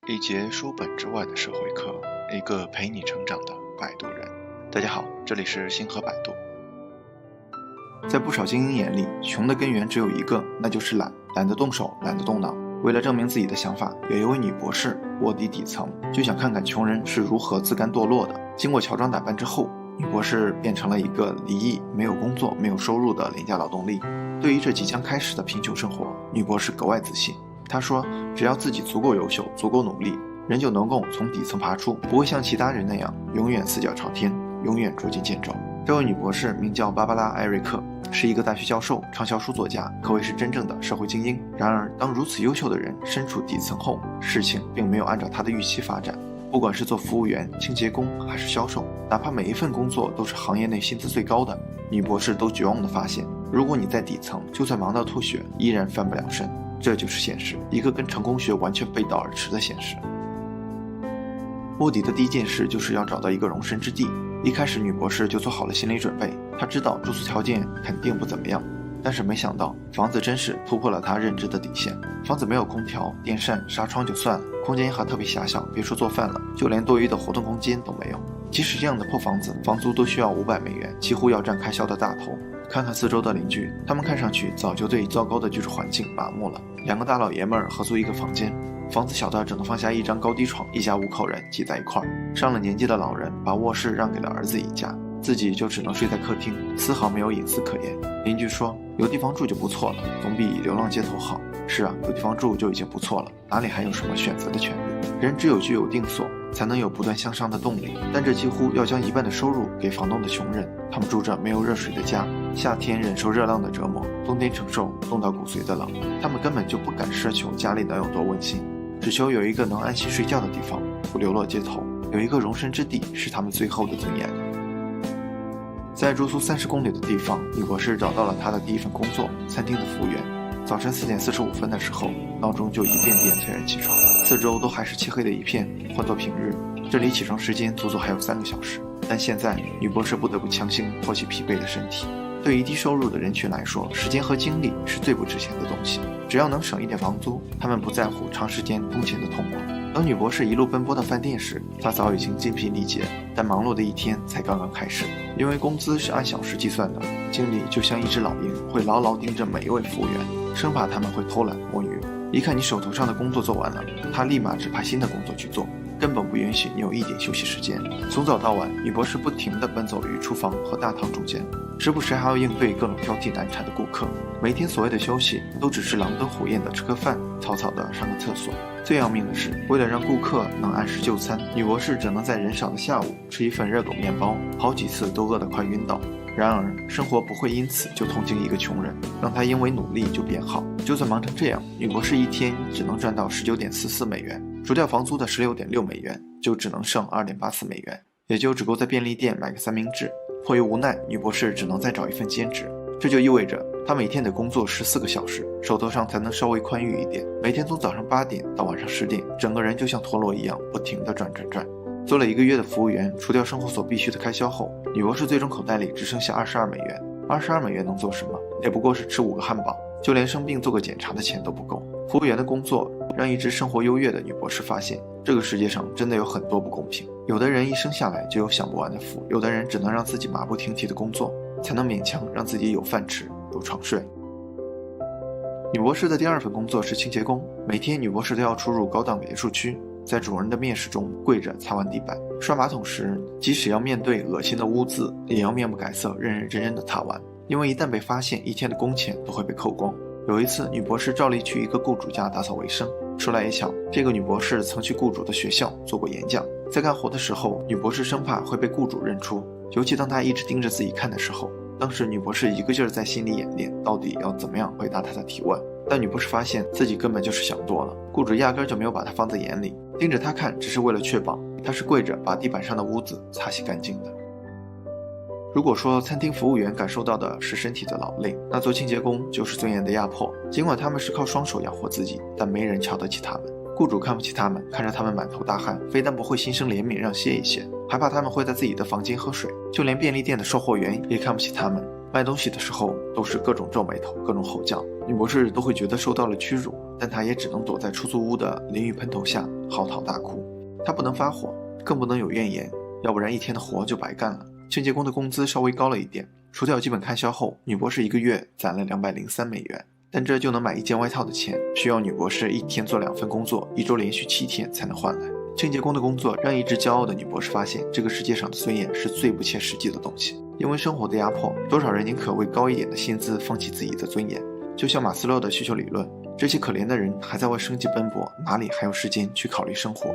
一节书本之外的社会课，一个陪你成长的摆渡人。大家好，这里是星河摆渡。在不少精英眼里，穷的根源只有一个，那就是懒，懒得动手，懒得动脑。为了证明自己的想法，有一位女博士卧底底层，就想看看穷人是如何自甘堕落的。经过乔装打扮之后，女博士变成了一个离异、没有工作、没有收入的廉价劳动力。对于这即将开始的贫穷生活，女博士格外自信。她说，只要自己足够优秀，足够努力，人就能够从底层爬出，不会像其他人那样永远四脚朝天，永远捉襟见肘。这位女博士名叫芭芭拉·艾瑞克，是一个大学教授、畅销书作家，可谓是真正的社会精英。然而，当如此优秀的人身处底层后，事情并没有按照他的预期发展。不管是做服务员、清洁工还是销售，哪怕每一份工作都是行业内薪资最高的，女博士都绝望地发现，如果你在底层，就算忙到吐血，依然翻不了身。这就是现实，一个跟成功学完全背道而驰的现实。卧底的第一件事就是要找到一个容身之地。一开始，女博士就做好了心理准备，她知道住宿条件肯定不怎么样，但是没想到房子真是突破了她认知的底线。房子没有空调、电扇、纱窗就算了，空间还特别狭小，别说做饭了，就连多余的活动空间都没有。即使这样的破房子，房租都需要500美元，几乎要占开销的大头。看看四周的邻居，他们看上去早就对糟糕的居住环境麻木了。2个大老爷们儿合租一个房间，房子小到只能放下一张高低床，一家5口人挤在一块儿。上了年纪的老人把卧室让给了儿子一家，自己就只能睡在客厅，丝毫没有隐私可言。邻居说，有地方住就不错了，总比流浪街头好。是啊，有地方住就已经不错了，哪里还有什么选择的权利？人只有居有定所，才能有不断向上的动力。但这几乎要将1半的收入给房东的穷人，他们住着没有热水的家，夏天忍受热浪的折磨，冬天承受冻到骨髓的冷。他们根本就不敢奢求家里能有多温馨，只求有一个能安心睡觉的地方，不流落街头，有一个容身之地，是他们最后的尊严。在住宿30公里的地方，女博士找到了她的第一份工作，餐厅的服务员。早晨4点45分的时候，闹钟就一遍遍催人起床，四周都还是漆黑的一片。换作平日，这里起床时间足足还有3个小时，但现在女博士不得不强行拖起疲惫的身体。对于低收入的人群来说，时间和精力是最不值钱的东西，只要能省一点房租，他们不在乎长时间通勤的痛苦。当女博士一路奔波到饭店时，她早已经精疲力竭，但忙碌的一天才刚刚开始。因为工资是按小时计算的，经理就像一只老鹰，会牢牢盯着每一位服务员，生怕他们会偷懒摸鱼。一看你手头上的工作做完了，他立马指派新的工作去做，根本不允许你有一点休息时间。从早到晚，女博士不停地奔走于厨房和大堂中间，时不时还要应对各种挑剔难缠的顾客。每天所谓的休息，都只是狼吞虎咽的吃个饭，草草的上个厕所。最要命的是，为了让顾客能按时就餐，女博士只能在人少的下午吃一份热狗面包，好几次都饿得快晕倒。然而，生活不会因此就同情一个穷人，让他因为努力就变好。就算忙成这样，女博士一天只能赚到19.44美元，除掉房租的16.6美元，就只能剩2.84美元，也就只够在便利店买个三明治。迫于无奈，女博士只能再找一份兼职。这就意味着她每天得工作14个小时，手头上才能稍微宽裕一点。每天从早上8点到晚上10点，整个人就像陀螺一样不停地转。做了1个月的服务员，除掉生活所必须的开销后，女博士最终口袋里只剩下22美元。22美元能做什么？也不过是吃5个汉堡，就连生病做个检查的钱都不够。服务员的工作让一直生活优越的女博士发现，这个世界上真的有很多不公平。有的人一生下来就有享不完的福，有的人只能让自己马不停蹄的工作，才能勉强让自己有饭吃，有床睡。女博士的第2份工作是清洁工，每天女博士都要出入高档别墅区，在主人的面试中跪着擦完地板。刷马桶时，即使要面对恶心的污渍，也要面不改色，认认真真的擦完，因为一旦被发现，一天的工钱都会被扣光。有一次，女博士照例去一个雇主家打扫卫生，说来也巧，这个女博士曾去雇主的学校做过演讲。在干活的时候，女博士生怕会被雇主认出，尤其当她一直盯着自己看的时候。当时女博士一个劲儿在心里演练，到底要怎么样回答她的提问。但女博士发现自己根本就是想多了，雇主压根就没有把她放在眼里，盯着她看只是为了确保她是跪着把地板上的污渍擦洗干净的。如果说餐厅服务员感受到的是身体的劳累，那做清洁工就是尊严的压迫。尽管他们是靠双手养活自己，但没人瞧得起他们。雇主看不起他们，看着他们满头大汗，非但不会心生怜悯让歇一歇，还怕他们会在自己的房间喝水。就连便利店的售货员也看不起他们，卖东西的时候都是各种皱眉头，各种吼叫。女博士都会觉得受到了屈辱，但她也只能躲在出租屋的淋浴喷头下嚎啕大哭。她不能发火，更不能有怨言，要不然一天的活就白干了。清洁工的工资稍微高了一点，除掉基本开销后，女博士一个月攒了$203，但这就能买一件外套的钱，需要女博士一天做2份工作，1周连续7天才能换来。清洁工的工作让一直骄傲的女博士发现，这个世界上的尊严是最不切实际的东西。因为生活的压迫，多少人宁可为高一点的薪资放弃自己的尊严。就像马斯洛的需求理论，这些可怜的人还在为生计奔波，哪里还有时间去考虑生活？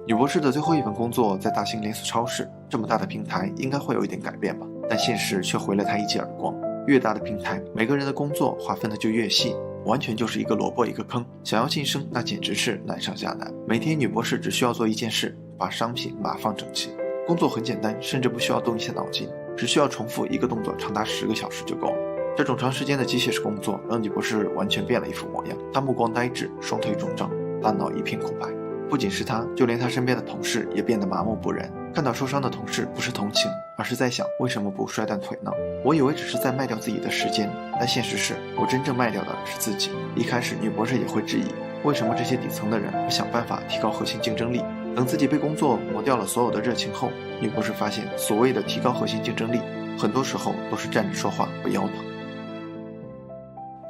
女博士的最后一份工作在大型连锁超市，这么大的平台应该会有一点改变吧，但现实却回了她一记耳光。越大的平台，每个人的工作划分的就越细，完全就是一个萝卜一个坑，想要晋升那简直是难上加难。每天女博士只需要做一件事，把商品码放整齐。工作很简单，甚至不需要动一些脑筋，只需要重复一个动作长达10个小时就够了。这种长时间的机械式工作让女博士完全变了一副模样，她目光呆滞，双腿肿胀，大脑一片空白。不仅是她，就连她身边的同事也变得麻木不仁。看到受伤的同事，不是同情，而是在想为什么不摔断腿呢？我以为只是在卖掉自己的时间，但现实是我真正卖掉的是自己。一开始女博士也会质疑，为什么这些底层的人不想办法提高核心竞争力？等自己被工作磨掉了所有的热情后，女博士发现所谓的提高核心竞争力，很多时候都是站着说话不腰疼。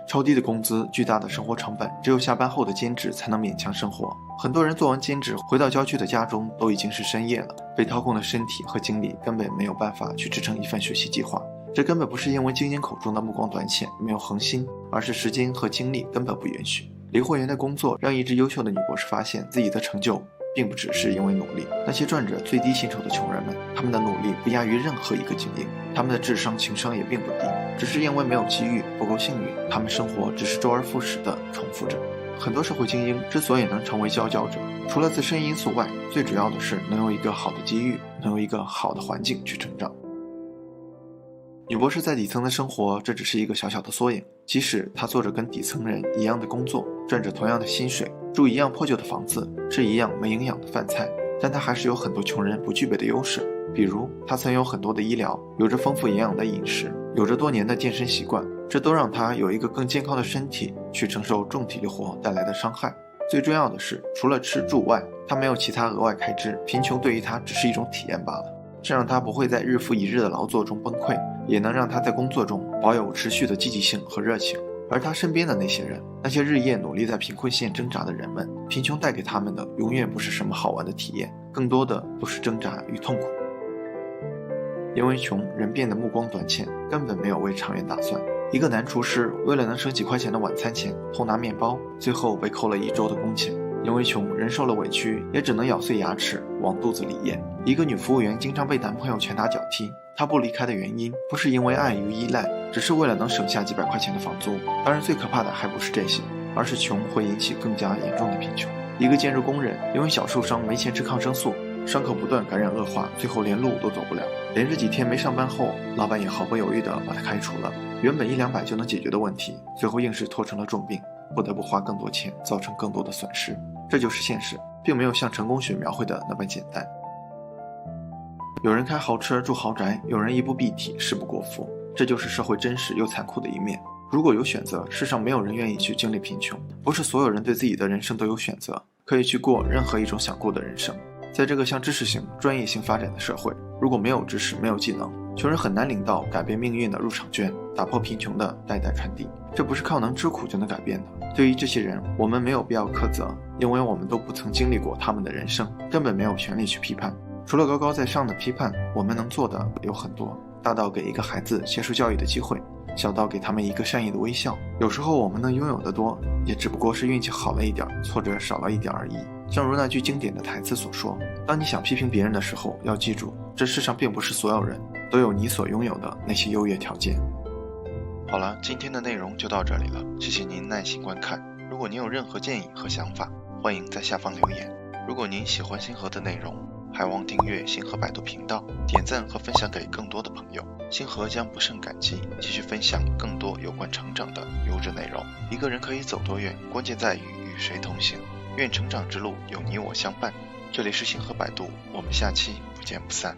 超低的工资，巨大的生活成本，只有下班后的兼职才能勉强生活。很多人做完兼职回到郊区的家中都已经是深夜了，被掏空的身体和精力根本没有办法去支撑一份学习计划。这根本不是因为精英口中的目光短浅没有恒心，而是时间和精力根本不允许。理货员的工作让一直优秀的女博士发现自己的成就并不只是因为努力。那些赚着最低薪酬的穷人们，他们的努力不亚于任何一个精英，他们的智商情商也并不低，只是因为没有机遇，不够幸运，他们生活只是周而复始的重复着。很多社会精英之所以能成为佼佼者，除了自身因素外，最主要的是能有一个好的机遇，能有一个好的环境去成长。女博士在底层的生活，这只是一个小小的缩影。即使她做着跟底层人一样的工作，赚着同样的薪水，住一样破旧的房子，吃一样没营养的饭菜，但她还是有很多穷人不具备的优势。比如她曾有很多的医疗，有着丰富营养的饮食，有着多年的健身习惯，这都让她有一个更健康的身体去承受重体力活带来的伤害。最重要的是，除了吃住外，她没有其他额外开支，贫穷对于她只是一种体验罢了。这让她不会在日复一日的劳作中崩溃，也能让她在工作中保有持续的积极性和热情。而她身边的那些人，那些日夜努力在贫困线挣扎的人们，贫穷带给他们的永远不是什么好玩的体验，更多的都是挣扎与痛苦。因为穷，人变得目光短浅，根本没有为长远打算。一个男厨师为了能省几块钱的晚餐钱，偷拿面包，最后被扣了1周的工钱。因为穷，人受了委屈，也只能咬碎牙齿往肚子里咽。一个女服务员经常被男朋友拳打脚踢，她不离开的原因不是因为碍于依赖，只是为了能省下几百块钱的房租。当然最可怕的还不是这些，而是穷会引起更加严重的贫穷。一个建筑工人因为小受伤没钱吃抗生素，伤口不断感染恶化，最后连路都走不了。连着几天没上班后，老板也毫不犹豫地把他开除了。原本100-200就能解决的问题，最后硬是拖成了重病，不得不花更多钱，造成更多的损失。这就是现实，并没有像成功学描绘的那般简单。有人开豪车住豪宅，有人衣不蔽体誓不过腹，这就是社会真实又残酷的一面。如果有选择，世上没有人愿意去经历贫穷。不是所有人对自己的人生都有选择，可以去过任何一种想过的人生。在这个向知识型、专业性发展的社会，如果没有知识，没有技能，穷人很难领到改变命运的入场券，打破贫穷的代代传递。这不是靠能吃苦就能改变的。对于这些人，我们没有必要苛责，因为我们都不曾经历过他们的人生，根本没有权利去批判。除了高高在上的批判，我们能做的有很多，大到给一个孩子接受教育的机会，小到给他们一个善意的微笑。有时候我们能拥有的多，也只不过是运气好了一点，挫折少了一点而已。正如那句经典的台词所说，当你想批评别人的时候，要记住，这世上并不是所有人都有你所拥有的那些优越条件。好了，今天的内容就到这里了，谢谢您耐心观看。如果您有任何建议和想法，欢迎在下方留言。如果您喜欢星河的内容，还望订阅星河百度频道，点赞和分享给更多的朋友。星河将不胜感激，继续分享更多有关成长的优质内容。一个人可以走多远，关键在于与谁同行。愿成长之路有你我相伴。这里是星河百度，我们下期不见不散。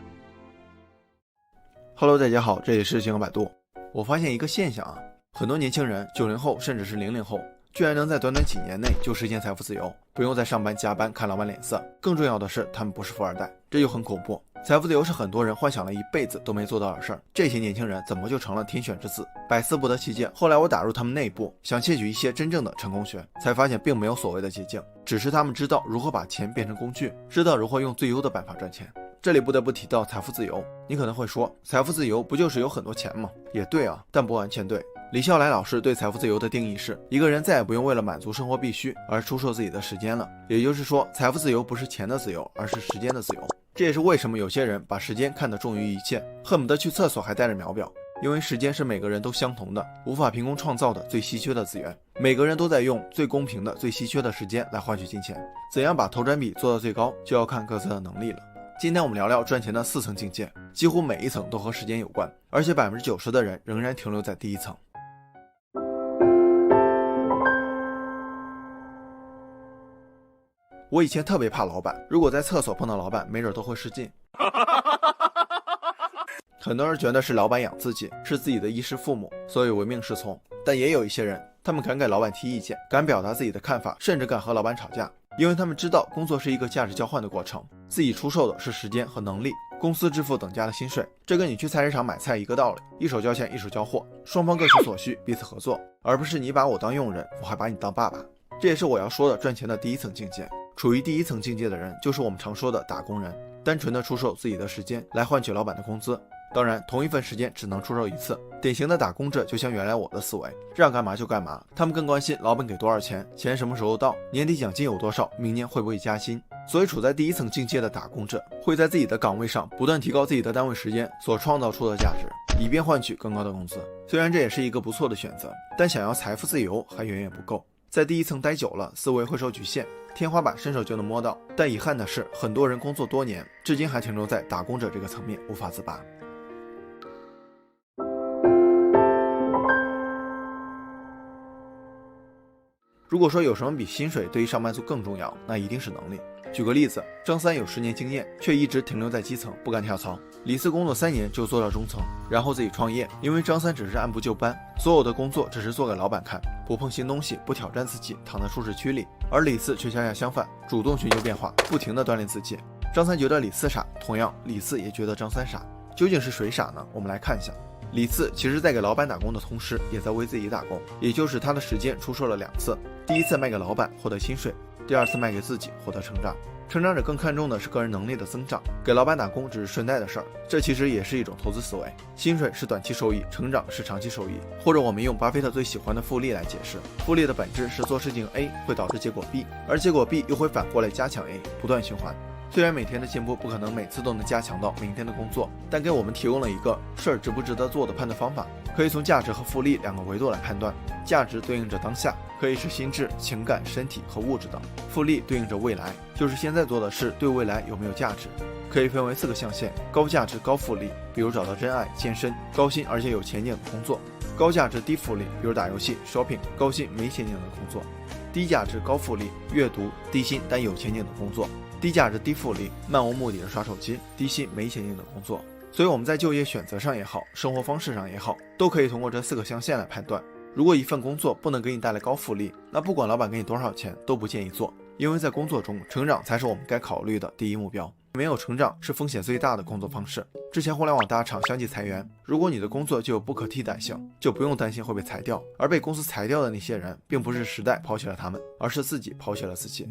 Hello， 大家好，这里是星河百度。我发现一个现象啊，很多年轻人90后甚至是00后，居然能在短短几年内就实现财富自由，不用再上班加班看老板脸色。更重要的是，他们不是富二代，这就很恐怖。财富自由是很多人幻想了一辈子都没做到的事儿，这些年轻人怎么就成了天选之子，百思不得其解。后来我打入他们内部，想窃取一些真正的成功学，才发现并没有所谓的捷径，只是他们知道如何把钱变成工具，知道如何用最优的办法赚钱。这里不得不提到财富自由，你可能会说，财富自由不就是有很多钱吗？也对啊，但不完全对。李笑来老师对财富自由的定义是，一个人再也不用为了满足生活必须而出售自己的时间了。也就是说，财富自由不是钱的自由，而是时间的自由。这也是为什么有些人把时间看得重于一切，恨不得去厕所还带着秒表。因为时间是每个人都相同的，无法凭空创造的最稀缺的资源，每个人都在用最公平的最稀缺的时间来换取金钱。怎样把投转比做到最高，就要看各自的能力了。今天我们聊聊赚钱的4层境界，几乎每一层都和时间有关，而且90%的人仍然停留在第一层。我以前特别怕老板，如果在厕所碰到老板，没准都会失禁。很多人觉得是老板养自己，是自己的衣食父母，所以唯命是从。但也有一些人，他们敢给老板提意见，敢表达自己的看法，甚至敢和老板吵架，因为他们知道工作是一个价值交换的过程，自己出售的是时间和能力，公司支付等价的薪水。这跟你去菜市场买菜一个道理，一手交钱一手交货，双方各取所需，彼此合作，而不是你把我当佣人，我还把你当爸爸。这也是我要说的赚钱的第一层境界。处于第一层境界的人，就是我们常说的打工人，单纯的出售自己的时间来换取老板的工资。当然，同一份时间只能出售一次。典型的打工者就像原来我的思维，让干嘛就干嘛，他们更关心老板给多少钱，钱什么时候到，年底奖金有多少，明年会不会加薪。所以处在第一层境界的打工者，会在自己的岗位上不断提高自己的单位时间所创造出的价值，以便换取更高的工资。虽然这也是一个不错的选择，但想要财富自由还远远不够。在第一层待久了，思维会受局限，天花板伸手就能摸到。但遗憾的是，很多人工作多年，至今还停留在打工者这个层面，无法自拔。如果说有什么比薪水对于上班族更重要，那一定是能力。举个例子，张三有10年经验，却一直停留在基层，不敢跳槽。李四工作3年就做到中层，然后自己创业。因为张三只是按部就班，所有的工作只是做给老板看，不碰新东西，不挑战自己，躺在舒适区里。而李四却恰恰相反，主动寻求变化，不停地锻炼自己。张三觉得李四傻，同样李四也觉得张三傻。究竟是谁傻呢？我们来看一下。李四其实在给老板打工的同时，也在为自己打工，也就是他的时间出售了2次。第一次卖给老板获得薪水，第2次卖给自己获得成长。成长者更看重的是个人能力的增长，给老板打工只是顺带的事儿。这其实也是一种投资思维，薪水是短期收益，成长是长期收益。或者我们用巴菲特最喜欢的复利来解释，复利的本质是做事情 A 会导致结果 B， 而结果 B 又会反过来加强 A， 不断循环。虽然每天的进步不可能每次都能加强到明天的工作，但给我们提供了一个事儿值不值得做的判断方法，可以从价值和复利2个维度来判断。价值对应着当下，可以是心智、情感、身体和物质等；复利对应着未来，就是现在做的事对未来有没有价值。可以分为4个象限：高价值高复利，比如找到真爱、健身；高薪而且有前景的工作；高价值低复利，比如打游戏、shopping；高薪没前景的工作；低价值高复利，阅读；低薪但有前景的工作；低价值低复利，漫无目的的刷手机；低薪没前景的工作。所以我们在就业选择上也好，生活方式上也好，都可以通过这4个象限来判断。如果一份工作不能给你带来高复利，那不管老板给你多少钱都不建议做，因为在工作中成长才是我们该考虑的第一目标。没有成长是风险最大的工作方式。之前互联网大厂相继裁员，如果你的工作就有不可替代性，就不用担心会被裁掉。而被公司裁掉的那些人，并不是时代抛弃了他们，而是自己抛弃了自己。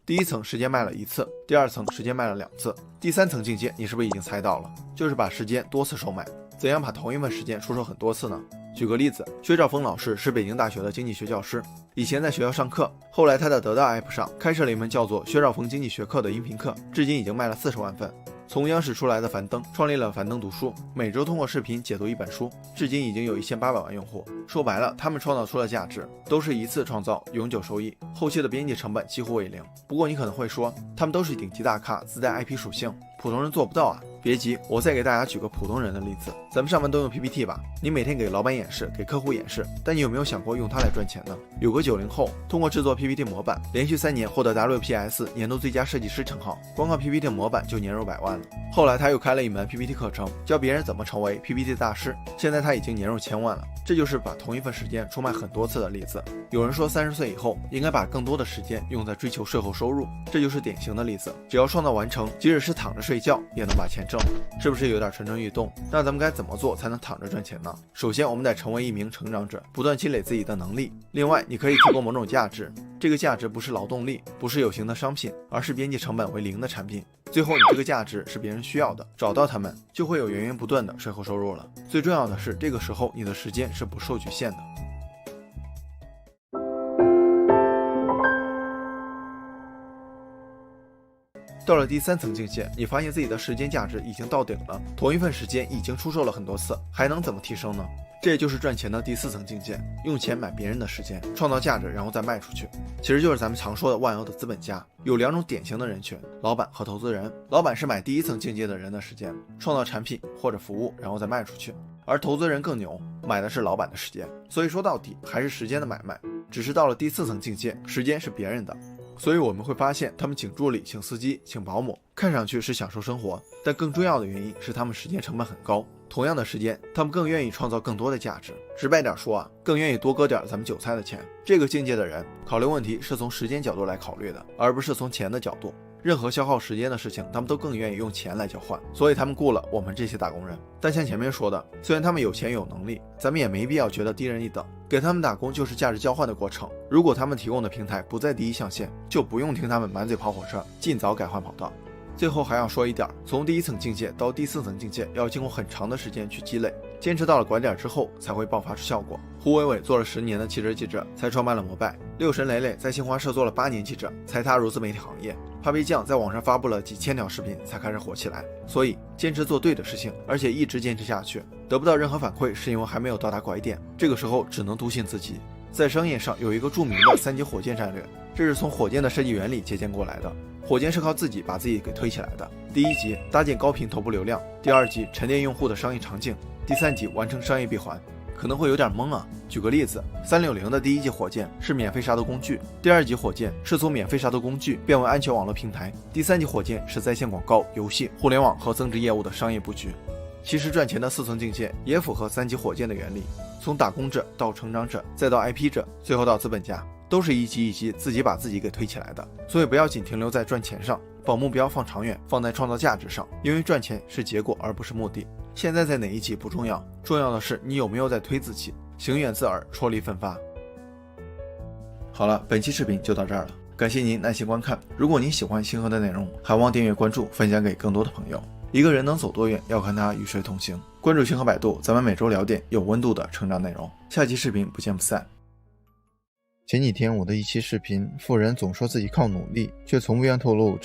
第一层时间卖了1次，第2层时间卖了2次，第3层境界你是不是已经猜到了？就是把时间多次售卖。怎样把同一份时间出售很多次呢？举个例子，薛兆丰老师是北京大学的经济学教师，以前在学校上课，后来他在得到 App 上开设了一门叫做薛兆丰经济学课的音频课，至今已经卖了40万份。从央视出来的樊登创立了樊登读书，每周通过视频解读一本书，至今已经有1800万用户。说白了，他们创造出了价值，都是一次创造，永久收益，后期的边际成本几乎为0。不过你可能会说，他们都是顶级大咖，自带 IP 属性，普通人做不到啊。别急，我再给大家举个普通人的例子。咱们上班都用 PPT 吧？你每天给老板演示，给客户演示，但你有没有想过用它来赚钱呢？有个90后通过制作 PPT 模板，连续3年获得 WPS 年度最佳设计师称号，光靠 PPT 模板就年入100万了。后来他又开了一门 PPT 课程，教别人怎么成为 PPT 大师，现在他已经年入1000万了。这就是把同一份时间出卖很多次的例子。有人说30岁以后应该把更多的时间用在追求税后收入，这就是典型的例子。只要创造完成，即使是躺着睡觉也能把钱挣了，是不是有点蠢蠢欲动？那咱们该怎么做才能躺着赚钱呢？首先，我们得成为一名成长者，不断积累自己的能力。另外，你可以提供某种价值，这个价值不是劳动力，不是有形的商品，而是边际成本为0的产品。最后，你这个价值是别人需要的，找到他们，就会有源源不断的税后收入了。最重要的是，这个时候你的时间是不受局限的。到了第3层境界，你发现自己的时间价值已经到顶了，同一份时间已经出售了很多次，还能怎么提升呢？这也就是赚钱的第4层境界，用钱买别人的时间，创造价值，然后再卖出去。其实就是咱们常说的万恶的资本家。有2种典型的人群，老板和投资人。老板是买第1层境界的人的时间，创造产品或者服务，然后再卖出去。而投资人更牛，买的是老板的时间。所以说到底还是时间的买卖，只是到了第4层境界，时间是别人的。所以我们会发现，他们请助理、请司机、请保姆，看上去是享受生活，但更重要的原因是他们时间成本很高。同样的时间，他们更愿意创造更多的价值。直白点说啊，更愿意多割点咱们韭菜的钱。这个境界的人考虑问题是从时间角度来考虑的，而不是从钱的角度。任何消耗时间的事情，他们都更愿意用钱来交换，所以他们雇了我们这些打工人。但像前面说的，虽然他们有钱有能力，咱们也没必要觉得低人一等。给他们打工就是价值交换的过程，如果他们提供的平台不在第一象限，就不用听他们满嘴跑火车，尽早改换跑道。最后还要说一点，从第1层境界到第4层境界要经过很长的时间去积累，坚持到了拐点之后才会爆发出效果。胡伟伟做了10年的汽车记者才创办了摩拜，六神磊磊在新华社做了8年记者才踏入自媒体行业，帕皮酱在网上发布了几千条视频才开始火起来。所以坚持做对的事情，而且一直坚持下去，得不到任何反馈是因为还没有到达拐点，这个时候只能笃信自己。在商业上有一个著名的3级火箭战略，这是从火箭的设计原理借鉴过来的。火箭是靠自己把自己给推起来的。第1级搭建高频头部流量，第2级沉淀用户的商业场景，第3级完成商业闭环。可能会有点懵啊，举个例子，360的第1级火箭是免费杀毒工具，第2级火箭是从免费杀毒工具变为安全网络平台，第3级火箭是在线广告、游戏、互联网和增值业务的商业布局。其实赚钱的4层境界也符合3级火箭的原理，从打工者到成长者，再到 IP 者，最后到资本家，都是一级一级自己把自己给推起来的。所以不要仅停留在赚钱上，把目标放长远，放在创造价值上，因为赚钱是结果而不是目的。现在在哪一级不重要，重要的是你有没有在推自己，行远自饵，踔厉奋发。好了，本期视频就到这儿了，感谢您耐心观看。如果您喜欢星河的内容，还望订阅关注，分享给更多的朋友。一个人能走多远，要看他与谁同行。关注星河百度，咱们每周聊点有温度的成长内容。下期视频不见不散。前几天我的一期视频，富人总说自己靠努力，却从不愿透露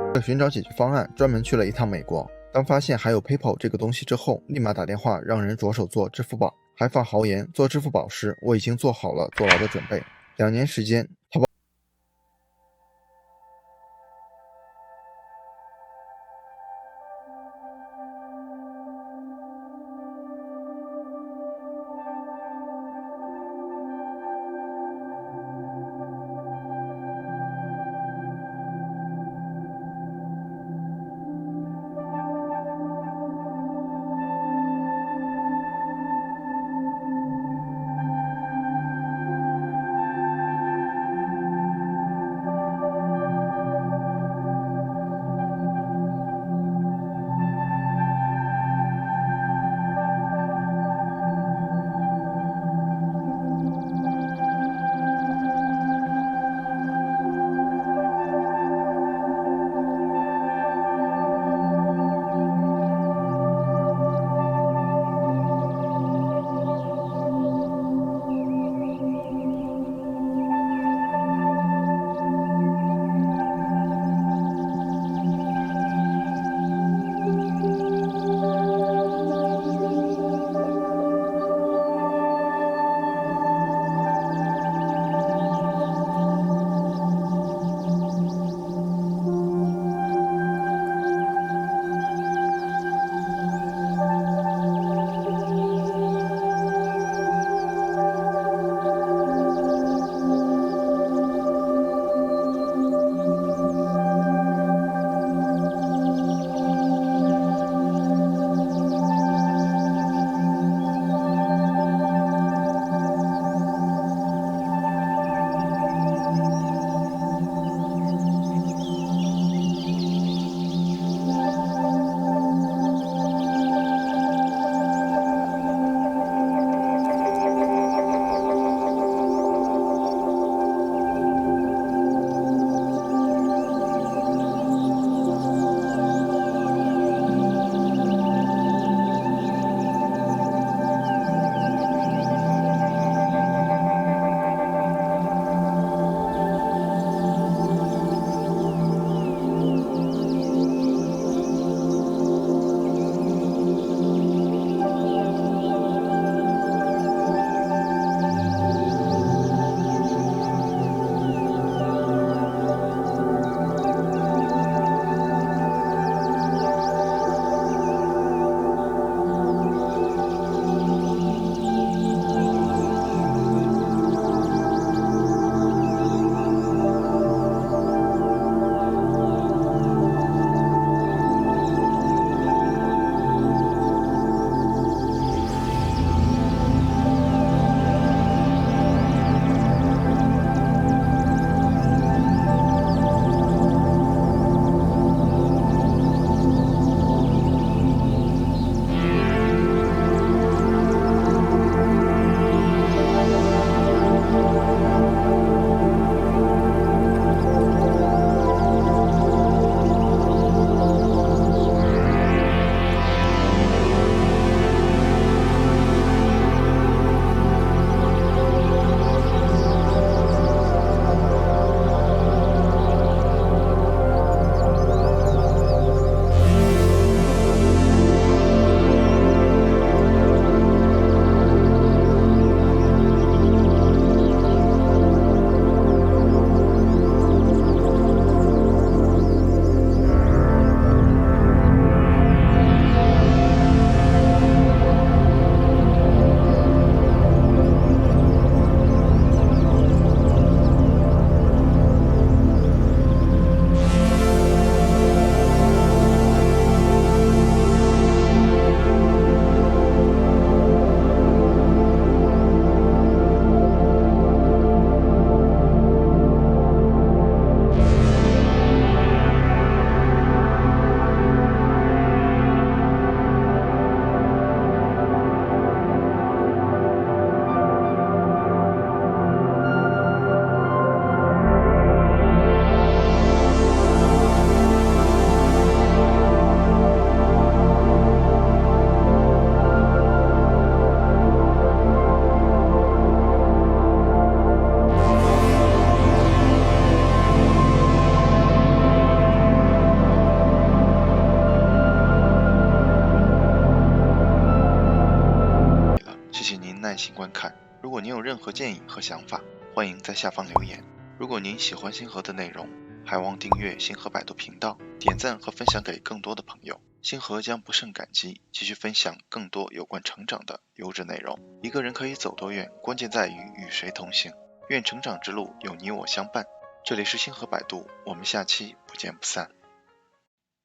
为了寻找解决方案，专门去了一趟美国。当发现还有 PayPal 这个东西之后，立马打电话让人着手做支付宝，还发豪言做支付宝时我已经做好了坐牢的准备。2年时间，淘宝耐心观看。如果您有任何建议和想法，欢迎在下方留言。如果您喜欢星河的内容，还望订阅星河百度频道，点赞和分享给更多的朋友。星河将不胜感激，继续分享更多有关成长的优质内容。一个人可以走多远，关键在于与谁同行。愿成长之路有你我相伴。这里是星河百度，我们下期不见不散。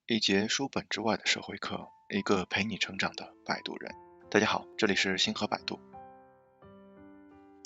一节书本之外的社会课，一个陪你成长的摆渡人。大家好，这里是星河百度。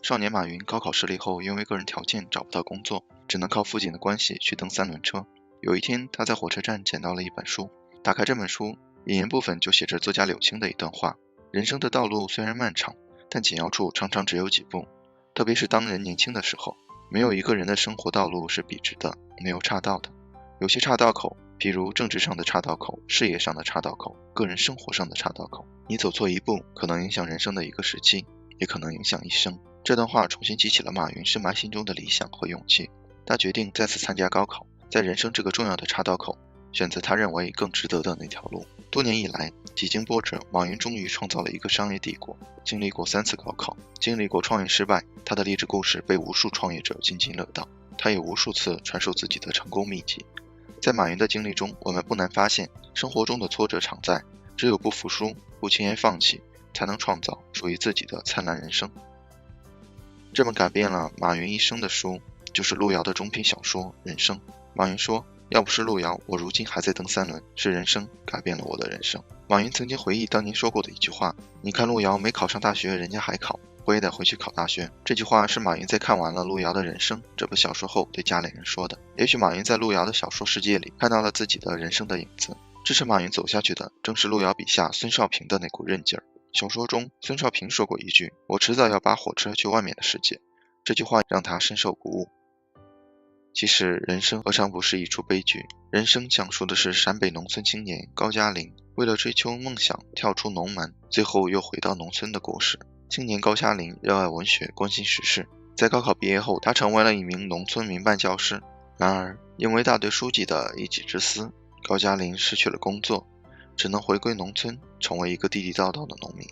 少年马云高考失利后，因为个人条件找不到工作，只能靠父亲的关系去蹬三轮车。有一天，他在火车站捡到了一本书，打开这本书，引言部分就写着作家柳青的一段话：人生的道路虽然漫长，但紧要处常常只有几步。特别是当人年轻的时候，没有一个人的生活道路是笔直的，没有岔道的。有些岔道口，譬如政治上的岔道口、事业上的岔道口、个人生活上的岔道口，你走错一步，可能影响人生的一个时期，也可能影响一生。这段话重新激起了马云深埋心中的理想和勇气，他决定再次参加高考，在人生这个重要的岔道口，选择他认为更值得的那条路。多年以来，几经波折，马云终于创造了一个商业帝国。经历过3次高考，经历过创业失败，他的励志故事被无数创业者津津乐道，他也无数次传授自己的成功秘籍。在马云的经历中，我们不难发现，生活中的挫折常在，只有不服输，不轻言放弃，才能创造属于自己的灿烂人生。这本改变了马云一生的书，就是路遥的中篇小说《人生》。马云说，要不是路遥，我如今还在蹬三轮，是人生改变了我的人生。马云曾经回忆当年说过的一句话，你看路遥没考上大学，人家还考，我也得回去考大学。这句话是马云在看完了路遥的人生这部小说后对家里人说的。也许马云在路遥的小说世界里看到了自己的人生的影子，支持马云走下去的正是路遥笔下孙少平的那股韧劲儿。小说中，孙少平说过一句，我迟早要扒火车去外面的世界。这句话让他深受鼓舞。其实人生何尝不是一出悲剧。人生讲述的是陕北农村青年高加林为了追求梦想跳出农门，最后又回到农村的故事。青年高加林热爱文学，关心时事，在高考毕业后，他成为了一名农村民办教师。然而因为大队书记的一己之私，高加林失去了工作，只能回归农村，成为一个地地道道的农民。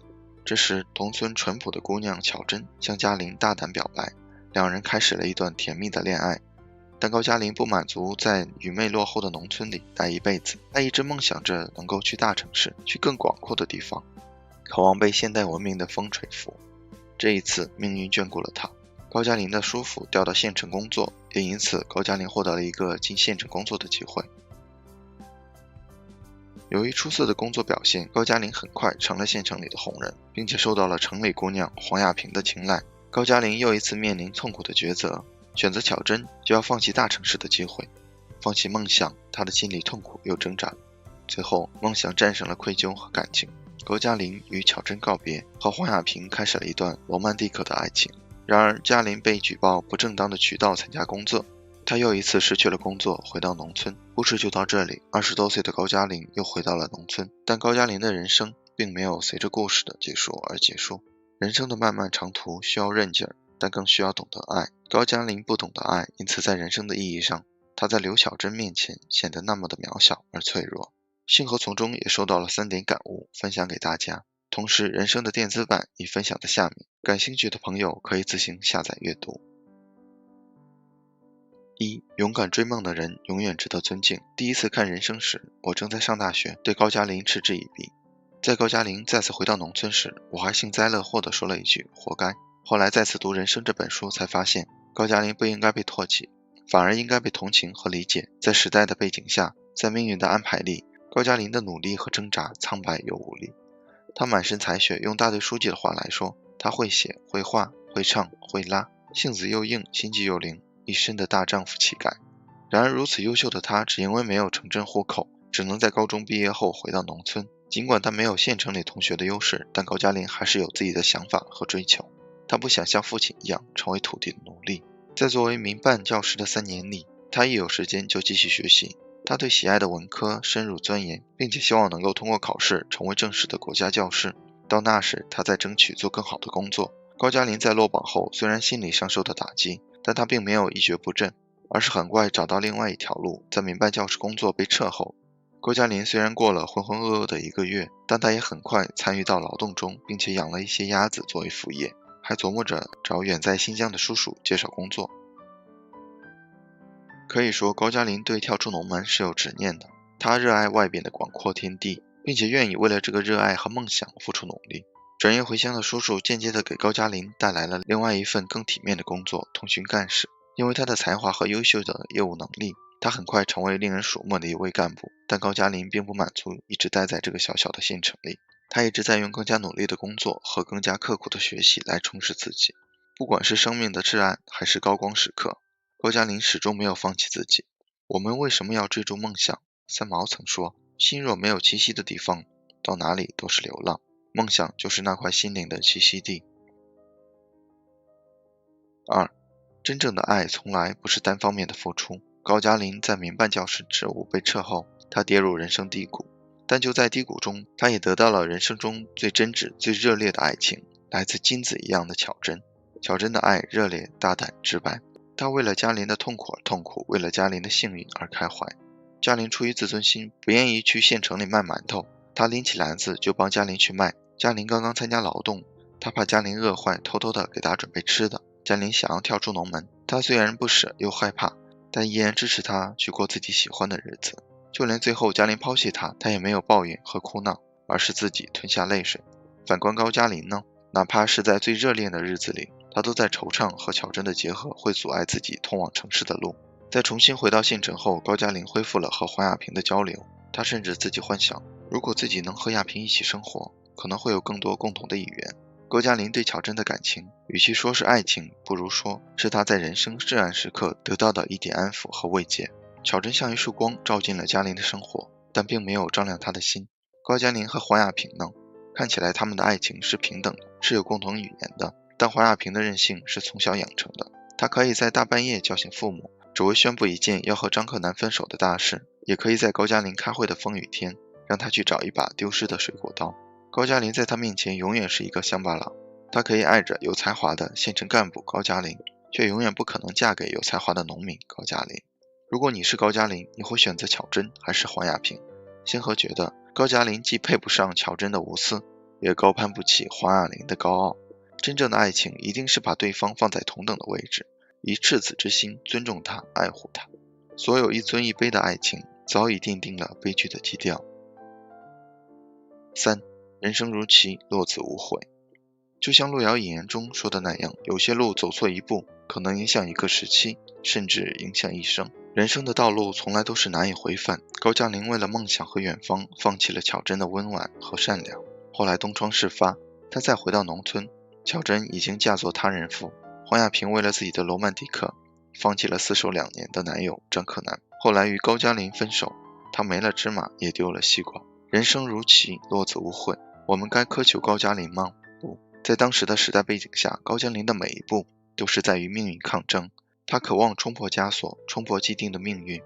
这时同村淳朴的姑娘巧珍向加林大胆表白，两人开始了一段甜蜜的恋爱。但高加林不满足在愚昧落后的农村里待一辈子，他一直梦想着能够去大城市，去更广阔的地方，渴望被现代文明的风吹拂。这一次命运眷顾了他，高加林的叔父调到县城工作，也因此高加林获得了一个进县城工作的机会。由于出色的工作表现，高加林很快成了县城里的红人，并且受到了城里姑娘黄亚萍的青睐。高加林又一次面临痛苦的抉择，选择巧珍就要放弃大城市的机会，放弃梦想，他的心里痛苦又挣扎。最后梦想战胜了愧疚和感情，高加林与巧珍告别，和黄亚萍开始了一段罗曼蒂克的爱情。然而加林被举报不正当的渠道参加工作，他又一次失去了工作，回到农村。故事就到这里，20多岁的高加林又回到了农村，但高加林的人生并没有随着故事的结束而结束。人生的漫漫长途需要韧劲儿，但更需要懂得爱。高加林不懂得爱，因此在人生的意义上，他在刘巧珍面前显得那么的渺小而脆弱。星河从中也收到了3点感悟，分享给大家。同时人生的电子版已分享在下面，感兴趣的朋友可以自行下载阅读。1. 勇敢追梦的人永远值得尊敬。第一次看人生时，我正在上大学，对高加林嗤之以鼻。在高加林再次回到农村时，我还幸灾乐祸地说了一句活该。后来再次读人生这本书，才发现高加林不应该被唾弃，反而应该被同情和理解。在时代的背景下，在命运的安排里，高加林的努力和挣扎苍白又无力。他满身才学，用大队书记的话来说，他会写会画会唱会拉，性子又硬心机又灵，一身的大丈夫气概。然而如此优秀的他，只因为没有城镇户口，只能在高中毕业后回到农村。尽管他没有县城里同学的优势，但高加林还是有自己的想法和追求。他不想像父亲一样成为土地的奴隶。在作为民办教师的3年里，他一有时间就继续学习。他对喜爱的文科深入钻研，并且希望能够通过考试成为正式的国家教师。到那时，他再争取做更好的工作。高加林在落榜后，虽然心理上受到打击，但他并没有一蹶不振，而是很快找到另外一条路。在民办教师工作被撤后，高加林虽然过了浑噩噩的1个月，但他也很快参与到劳动中，并且养了一些鸭子作为副业。还琢磨着找远在新疆的叔叔介绍工作。可以说高加林对跳出龙门是有执念的，他热爱外边的广阔天地，并且愿意为了这个热爱和梦想付出努力。转业回乡的叔叔间接地给高加林带来了另外一份更体面的工作——通讯干事。因为他的才华和优秀的业务能力，他很快成为令人瞩目的一位干部。但高加林并不满足一直待在这个小小的县城里，他一直在用更加努力的工作和更加刻苦的学习来充实自己。不管是生命的至暗还是高光时刻，高加林始终没有放弃自己。我们为什么要追逐梦想？三毛曾说，心若没有栖息的地方，到哪里都是流浪。梦想就是那块心灵的栖息地。2. 真正的爱从来不是单方面的付出。高加林在民办教师职务被撤后，他跌入人生低谷，但就在低谷中，他也得到了人生中最真挚、最热烈的爱情，来自金子一样的巧珍。巧珍的爱热烈、大胆、直白，他为了嘉林的痛苦而痛苦，为了嘉林的幸运而开怀。嘉林出于自尊心，不愿意去县城里卖馒头，他拎起篮子就帮嘉林去卖。嘉林刚刚参加劳动，他怕嘉林饿坏，偷偷的给他准备吃的。嘉林想要跳出龙门，他虽然不舍又害怕，但依然支持他去过自己喜欢的日子。就连最后嘉林抛弃他，他也没有抱怨和哭闹，而是自己吞下泪水。反观高加林呢，哪怕是在最热恋的日子里，他都在惆怅和巧珍的结合会阻碍自己通往城市的路。在重新回到县城后，高加林恢复了和黄亚萍的交流，他甚至自己幻想，如果自己能和亚萍一起生活，可能会有更多共同的语言。高加林对巧珍的感情，与其说是爱情，不如说是他在人生至暗时刻得到的一点安抚和慰藉。巧珍像一束光照进了嘉林的生活，但并没有照亮他的心。高加林和黄亚萍呢，看起来他们的爱情是平等的，是有共同语言的，但黄亚萍的任性是从小养成的。她可以在大半夜叫醒父母，只为宣布一件要和张克南分手的大事，也可以在高加林开会的风雨天，让他去找一把丢失的水果刀。高加林在他面前永远是一个乡巴佬，他可以爱着有才华的县城干部高加林，却永远不可能嫁给有才华的农民高加林。如果你是高加林，你会选择巧珍还是黄亚萍？星河觉得高加林既配不上巧珍的无私，也高攀不起黄亚玲的高傲。真正的爱情一定是把对方放在同等的位置，以赤子之心尊重他，爱护他。所有一尊一卑的爱情，早已奠定了悲剧的基调。3. 人生如棋，落子无悔。就像路遥引言中说的那样，有些路走错一步，可能影响一个时期，甚至影响一生。人生的道路从来都是难以回返。高加林为了梦想和远方，放弃了巧珍的温婉和善良。后来东窗事发，他再回到农村，巧珍已经嫁作他人妇。黄亚萍为了自己的罗曼蒂克，放弃了厮守2年的男友张克南。后来与高加林分手，他没了芝麻也丢了西瓜。人生如棋，落子无悔。我们该苛求高加林吗？不，在当时的时代背景下，高加林的每一步都是在与命运抗争。他渴望冲破枷锁，冲破既定的命运。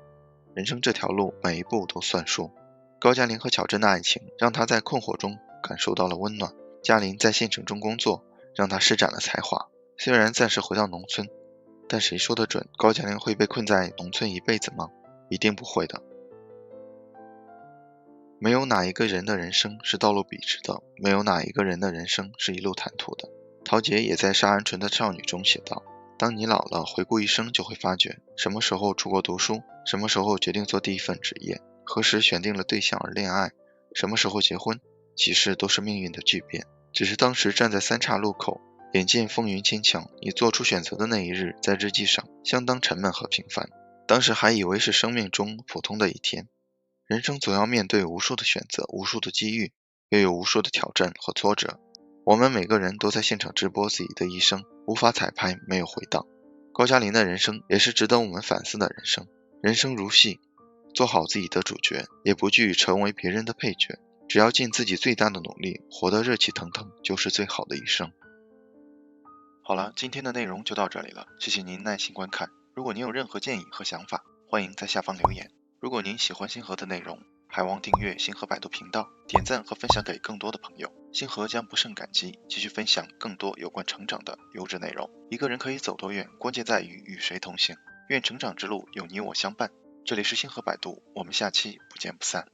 人生这条路每一步都算数。高加林和巧珍的爱情让他在困惑中感受到了温暖。嘉林在县城中工作，让他施展了才华。虽然暂时回到农村，但谁说得准高加林会被困在农村一辈子吗？一定不会的。没有哪一个人的人生是道路笔直的，没有哪一个人的人生是一路坦途的。陶杰也在《杀鹌鹑的少女》中写道，当你老了，回顾一生，就会发觉什么时候出国读书，什么时候决定做第一份职业，何时选定了对象而恋爱，什么时候结婚，其实都是命运的巨变。只是当时站在三岔路口，眼见风云牵强，你做出选择的那一日，在日记上相当沉闷和平凡。当时还以为是生命中普通的一天。人生总要面对无数的选择，无数的机遇，又有无数的挑战和挫折。我们每个人都在现场直播自己的一生，无法彩排，没有回档。高加林的人生也是值得我们反思的人生。人生如戏，做好自己的主角，也不惧成为别人的配角。只要尽自己最大的努力，活得热气腾腾，就是最好的一生。好了，今天的内容就到这里了，谢谢您耐心观看。如果您有任何建议和想法，欢迎在下方留言。如果您喜欢星河的内容，还望订阅星河百度频道，点赞和分享给更多的朋友。星河将不胜感激，继续分享更多有关成长的优质内容。一个人可以走多远，关键在于与谁同行。愿成长之路有你我相伴。这里是星河百度，我们下期不见不散。